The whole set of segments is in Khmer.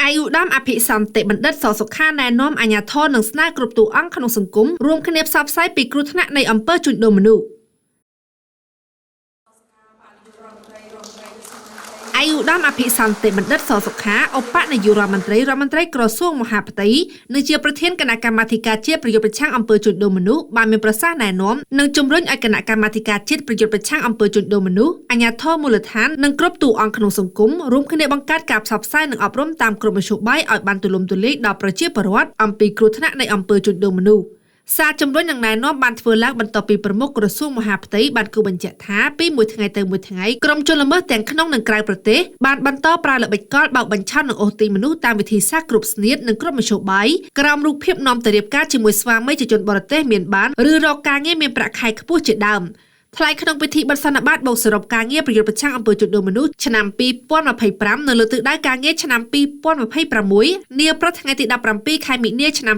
អាយុដំអភិសន្តិបណ្ឌិតសសុខាណែនាំអាជ្ញាធរនឹងស្នើគ្រប់តួអង្គក្នុងសង្គមរួមគ្នាផ្សព្វផ្សាយពីគ្រោះថ្នាក់នៃអំពើជួញដូរមនុស្សអាយុដំអភិសន្តិបណ្ឌិតសសុខាឧបនាយករដ្ឋមន្ត្រីក្រសួងមហាផ្ទៃនិងជាប្រធានគណៈកម្មាធិការជាតិប្រយុទ្ធប្រឆាំងអំពើជួញដូរមនុស្សបានមានប្រសាសន៍ណែនាំនិងជំរុញឲ្យគណៈកម្មាធិការជាតិប្រយុទ្ធប្រឆាំងអំពើជួញដូរមនុស្សអាជ្ញាធរមូលដ្ឋាននិងគ្រប់តួអង្គក្នុងសង្គមរួមគ្នាបង្កើតការផ្សព្វផ្សាយនិងអប់រំតាមគ្រប់មធ្យោបាយឲ្យបានទូលំទូលាយដល់ប្រជាពលរដ្ឋអំពីគ្រោះថ្នាក់នៃអំពើជួញដូរមនុស្សសារជំរុញនឹងណែនាំបានធ្វើឡើងបន្ទាប់ពីប្រមុខក្រសួងមហាផ្ទៃបានគូបញ្ជាក់ថាពីមួយថ្ងៃទៅមួយថ្ងៃក្រុមជនល្មើសទាំងក្នុងនិងក្រៅប្រទេសបានបន្តប្រើល្បិចកលបោកបញ្ឆោតនិងអូសទាញមនុស្សតាមវិធីសាស្ត្រគ្រប់ស្នៀតនិងគ្រប់មធ្យោបាយក្រោមរូបភាពនាំទៅរៀបការជាមួយស្វាមីជាជនបរទេសមានបានឬរកការងារមានប្រាក់ខែខ្ពស់ជាដើមថ្លែងក្នុងពិធីបិទសន្និបាតបូកសរុបការងារប្រយុទ្ធប្រឆាំងអំពើជួញដូរមនុស្សឆ្នាំ2025នៅលើទិសដៅការងារឆ្នាំ2026នាព្រឹកថ្ងៃទី17ខែមិនិនាឆ្នាំ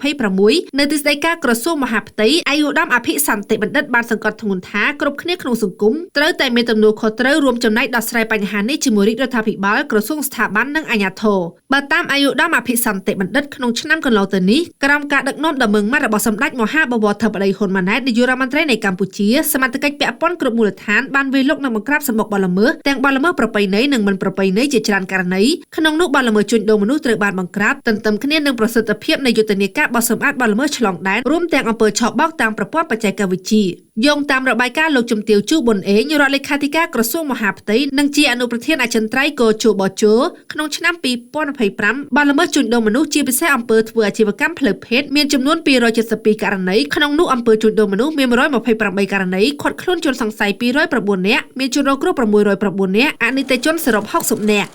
2026នៅទីស្តីការក្រសួងមហាផ្ទៃអាយុដំអភិសន្តិបណ្ឌិតបានសង្កត់ធ្ងន់ថាគ្រប់គ្នាក្នុងសង្គមត្រូវតែមានទំនួលខុសត្រូវរួមចំណែកដោះស្រាយបញ្ហានេះជាមួយរាជរដ្ឋាភិបាលក្រសួងស្ថាប័ននិងអាជ្ញាធរបើតាមអាយុដំអភិសន្តិបណ្ឌិតក្នុងឆ្នាំកន្លងទៅនេះក្រោមការដឹកនាំដ៏ម៉ឺងម៉ាត់របស់សម្ដេចមហាបវរធិបតីហ៊ុនម៉ាណែតនាយករដ្ឋមន្ត្រីនៃកម្ពុជាសមត្ថកិច្ចពាក់ព័ន្ធគ្រប់មូលដ្ឋានបានវាយលុកនិងបង្ក្រាបសម្បុកបទល្មើសទាំងបទល្មើសប្រពៃណីនិងមិនប្រពៃណីជាច្រើនករណីក្នុងនោះបទល្មើសជួញដូរមនុស្សត្រូវបានបង្ក្រាបទន្ទឹមគ្នានឹងប្រសិទ្ធភាពនៃយុទ្ធនាការបោះសម្អាតបទល្មើសឆ្លងដែនរួមទាំងអំពើឆបោកតាមប្រព័ន្ធបច្ចេកវិទ្យាយោងតាមរបាយការណ៍លោកជំទាវជូប៊ុនអេងរដ្ឋលេខាធិការក្រសួងមហាផ្ទៃនិងជាអនុប្រធានអចិន្ត្រៃយ៍កោជបជក្នុងឆ្នាំ2025បទល្មើសជួញដូរមនុស្សជាពិសេសអំពើធ្វើអាជីវកម្មផ្លូវភេទមានចំនួន272ករណីក្នុងនោះអំពើជួញដូរមនុស្សមាន128ករណីឃាត់ខ្លួនជនសង្ស័យ209នាក់មានជនរងគ្រោះ609នាក់អនិច្ចជនសរុប60នាក់